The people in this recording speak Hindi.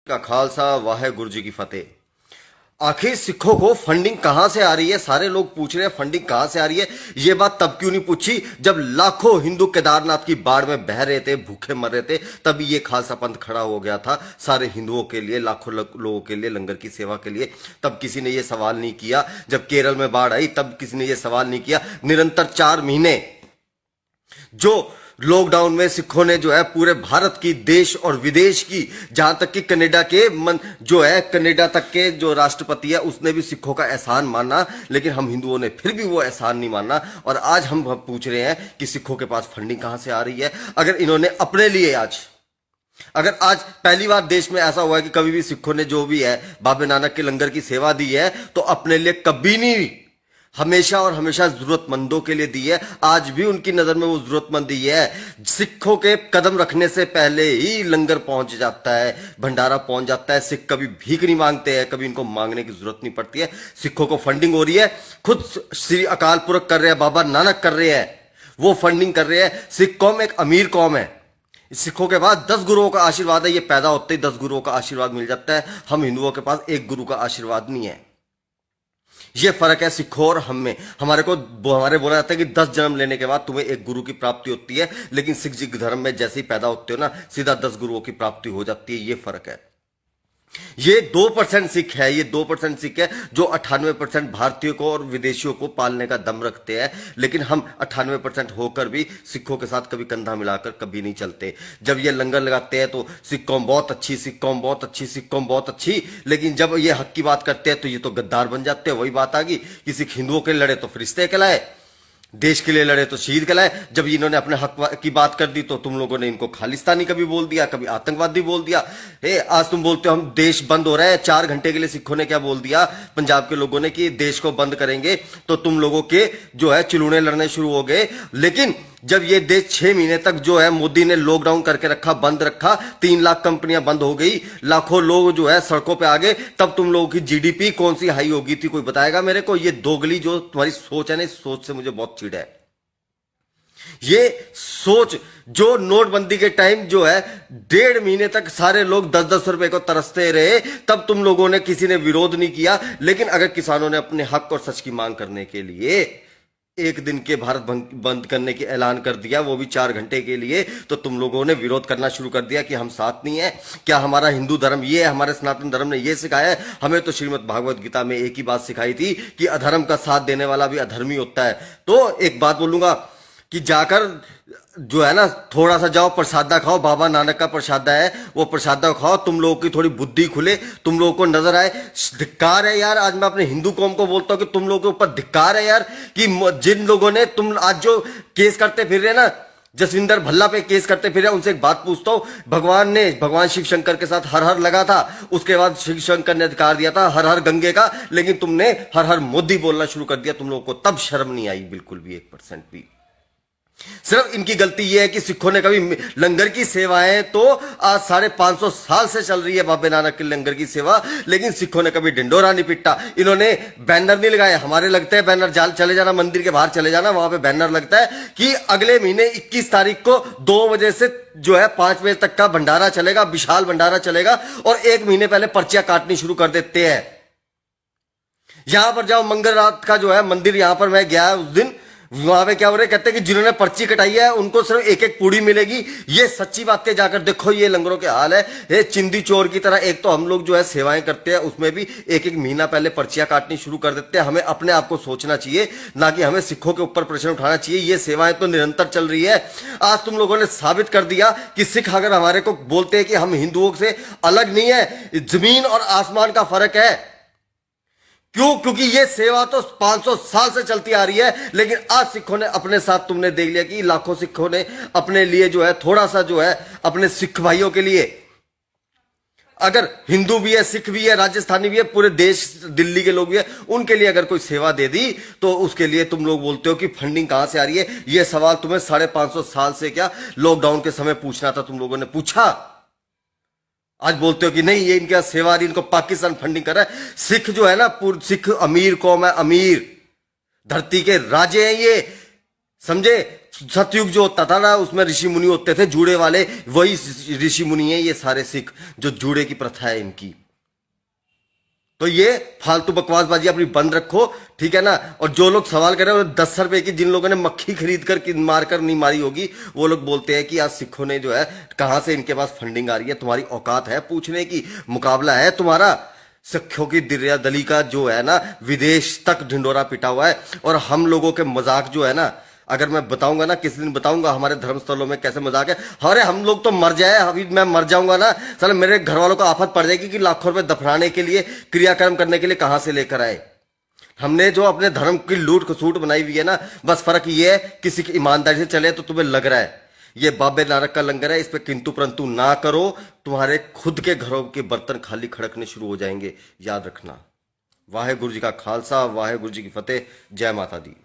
का खालसा वाहेगुरु जी की फतेह। आखिर सिखों को फंडिंग कहां से आ रही है? सारे लोग पूछ रहे हैं फंडिंग कहां से आ रही है। ये बात तब क्यों नहीं पूछी जब लाखों हिंदू केदारनाथ की बाढ़ में बह रहे थे, भूखे मर रहे थे, तभी ये खालसा पंथ खड़ा हो गया था सारे हिंदुओं के लिए, लाखों लोगों के लिए, लंगर की सेवा के लिए। तब किसी ने ये सवाल नहीं किया। जब केरल में बाढ़ आई तब किसी ने ये सवाल नहीं किया। निरंतर 4 महीने जो लॉकडाउन में सिखों ने जो है पूरे भारत की, देश और विदेश की, जहां तक कि कनाडा के जो है कनाडा तक के जो राष्ट्रपति है उसने भी सिखों का एहसान माना, लेकिन हम हिंदुओं ने फिर भी वो एहसान नहीं माना। और आज हम पूछ रहे हैं कि सिखों के पास फंडिंग कहां से आ रही है। अगर इन्होंने अपने लिए अगर आज पहली बार देश में ऐसा हुआ है कि कभी भी सिखों ने जो भी है बाबे नानक के लंगर की सेवा दी है तो अपने लिए कभी नहीं, हमेशा और हमेशा जरूरतमंदों के लिए दी है। आज भी उनकी नजर में वो जरूरतमंद ही है। सिखों के कदम रखने से पहले ही लंगर पहुंच जाता है, भंडारा पहुंच जाता है। सिख कभी भीख नहीं मांगते हैं, कभी इनको मांगने की जरूरत नहीं पड़ती है। सिखों को फंडिंग हो रही है, खुद श्री अकाल पुरख कर रहे हैं, बाबा नानक कर रहे हैं, वो फंडिंग कर रहे हैं। सिख कौम एक अमीर कौम है। सिखों के पास 10 गुरुओं का आशीर्वाद है। ये पैदा होते ही 10 गुरुओं का आशीर्वाद मिल जाता है। हम हिंदुओं के पास एक गुरु का आशीर्वाद नहीं है। ये फर्क है सिखों और हम में। हमारे बोला जाता है कि 10 जन्म लेने के बाद तुम्हें एक गुरु की प्राप्ति होती है, लेकिन सिख धर्म में जैसे ही पैदा होते हो ना, सीधा 10 गुरुओं की प्राप्ति हो जाती है। ये फर्क है। ये 2% सिख है, ये 2% सिख है जो 98% भारतीयों को और विदेशियों को पालने का दम रखते हैं। लेकिन हम 98% होकर भी सिखों के साथ कभी कंधा मिलाकर कभी नहीं चलते। जब ये लंगर लगाते हैं तो सिख कौम बहुत अच्छी, सिख कौम बहुत अच्छी, सिख कौम बहुत अच्छी, लेकिन जब ये हक की बात करते हैं तो ये तो गद्दार बन जाते हैं। वही बात आ गई कि सिख हिंदुओं के लड़े तो फरिश्ते कहलाए, देश के लिए लड़े तो शहीद कहलाए। जब इन्होंने अपने हक की बात कर दी तो तुम लोगों ने इनको खालिस्तानी कभी बोल दिया, कभी आतंकवादी बोल दिया। आज तुम बोलते हो हम देश बंद हो रहा है। 4 घंटे के लिए सिखों ने क्या बोल दिया पंजाब के लोगों ने कि देश को बंद करेंगे, तो तुम लोगों के जो है चिलूने लड़ने शुरू हो गए। लेकिन जब ये देश 6 महीने तक जो है मोदी ने लॉकडाउन करके रखा, बंद रखा, 3 लाख कंपनियां बंद हो गई, लाखों लोग जो है सड़कों पे आ गए, तब तुम लोगों की जीडीपी कौन सी हाई हो गई थी? कोई बताएगा मेरे को? ये दोगली जो तुम्हारी सोच है ना, इस सोच से मुझे बहुत चिढ़ है। ये सोच जो नोटबंदी के टाइम जो है 1.5 महीने तक सारे लोग 10-10 रुपए को तरसते रहे, तब तुम लोगों ने किसी ने विरोध नहीं किया। लेकिन अगर किसानों ने अपने हक और सच की मांग करने के लिए 1 दिन के भारत बंद करने की ऐलान कर दिया, वो भी 4 घंटे के लिए, तो तुम लोगों ने विरोध करना शुरू कर दिया कि हम साथ नहीं है। क्या हमारा हिंदू धर्म ये है, हमारे सनातन धर्म ने ये सिखाया है? हमें तो श्रीमद् भागवत गीता में एक ही बात सिखाई थी कि अधर्म का साथ देने वाला भी अधर्मी होता है। तो एक बात बोलूंगा कि जाकर जो है ना, थोड़ा सा जाओ, प्रसादा खाओ, बाबा नानक का प्रसादा है, वो प्रसादा खाओ, तुम लोगों की थोड़ी बुद्धि खुले, तुम लोगों को नजर आए। धिक्कार है यार, आज मैं अपने हिंदू कौम को बोलता हूं कि तुम लोगों के ऊपर धिक्कार है यार, कि जिन लोगों ने तुम आज जो केस करते फिर रहे ना, जसविंदर भल्ला पे केस करते फिर, उनसे एक बात पूछता हूं, भगवान शिव शंकर के साथ हर हर लगा था, उसके बाद शिव शंकर ने अधिकार दिया था हर हर गंगे का, लेकिन तुमने हर हर मोदी बोलना शुरू कर दिया। तुम लोगों को तब शर्म नहीं आई बिल्कुल भी, 1% भी। सिर्फ इनकी गलती यह है कि सिखों ने कभी लंगर की सेवाएं तो आज 550 साल से चल रही है, बाबे नानक के लंगर की सेवा, लेकिन सिखों ने कभी डिंडोरा नहीं पिटा। इन्होंने बैनर नहीं लगाए। हमारे लगते हैं बैनर, जाल चले जाना, मंदिर के बाहर चले जाना, वहां पे बैनर लगता है कि अगले महीने 21 तारीख को 2 बजे से जो है 5 बजे तक का भंडारा चलेगा, विशाल भंडारा चलेगा, और 1 महीने पहले पर्चियां काटनी शुरू कर देते हैं। यहां पर जाओ, मंगल रात का जो है मंदिर, यहां पर मैं गया उस दिन, वहां पे क्या हो रहा है, कहते हैं कि जिन्होंने पर्ची कटाई है उनको सिर्फ 1-1 पूड़ी मिलेगी। ये सच्ची बात है, जाकर देखो ये लंगरों के हाल है। ये चिंदी चोर की तरह एक तो हम लोग जो है सेवाएं करते हैं, उसमें भी 1-1 महीना पहले पर्चियां काटनी शुरू कर देते हैं। हमें अपने आप को सोचना चाहिए, ना कि हमें सिखों के ऊपर प्रश्न उठाना चाहिए। ये सेवाएं तो निरंतर चल रही है। आज तुम लोगों ने साबित कर दिया कि सिख अगर हमारे को बोलते हैं कि हम हिंदुओं से अलग नहीं है, जमीन और आसमान का फर्क है। क्यों? क्योंकि ये सेवा तो 500 साल से चलती आ रही है, लेकिन आज सिखों ने अपने साथ, तुमने देख लिया कि लाखों सिखों ने अपने लिए जो है थोड़ा सा जो है अपने सिख भाइयों के लिए, अगर हिंदू भी है, सिख भी है, राजस्थानी भी है, पूरे देश दिल्ली के लोग भी है, उनके लिए अगर कोई सेवा दे दी तो उसके लिए तुम लोग बोलते हो कि फंडिंग कहां से आ रही है। यह सवाल तुम्हें 550 साल से क्या लॉकडाउन के समय पूछना था, तुम लोगों ने पूछा। आज बोलते हो कि नहीं, ये इनका सेवा, इनको पाकिस्तान फंडिंग कर रहा है। सिख जो है ना, सिख अमीर कौम है, अमीर धरती के राजे हैं ये, समझे। सतयुग जो होता था ना, उसमें ऋषि मुनि होते थे जूड़े वाले, वही ऋषि मुनि है ये सारे सिख, जो जूड़े की प्रथा है इनकी। तो ये फालतू बकवासबाजी अपनी बंद रखो, ठीक है ना। और जो लोग सवाल कर रहे हैं 10 रुपए की, जिन लोगों ने मक्खी खरीद कर मारकर नहीं मारी होगी, वो लोग बोलते हैं कि आज सिखों ने जो है कहां से इनके पास फंडिंग आ रही है। तुम्हारी औकात है पूछने की? मुकाबला है तुम्हारा? सिखों की दिरिया दली का जो है ना, विदेश तक ढिंडोरा पिटा हुआ है। और हम लोगों के मजाक जो है ना, अगर मैं बताऊंगा ना, किसी दिन बताऊंगा हमारे धर्मस्थलों में कैसे मजाक है। अरे हम लोग तो मर जाए, अभी मैं मर जाऊंगा ना, साले मेरे घर वालों को आफत पड़ जाएगी कि लाखों रुपए दफनाने के लिए, क्रियाक्रम करने के लिए कहां से लेकर आए। हमने जो अपने धर्म की लूट खसूट बनाई हुई है ना, बस फर्क ये है किसी की ईमानदारी से चले तो तुम्हें लग रहा है ये बाबे नानक का लंगर है, इस पे किंतु परंतु ना करो, तुम्हारे खुद के घरों के बर्तन खाली खड़कने शुरू हो जाएंगे, याद रखना। वाहे गुरु जी का खालसा, वाहे गुरु जी की फतेह, जय माता दी।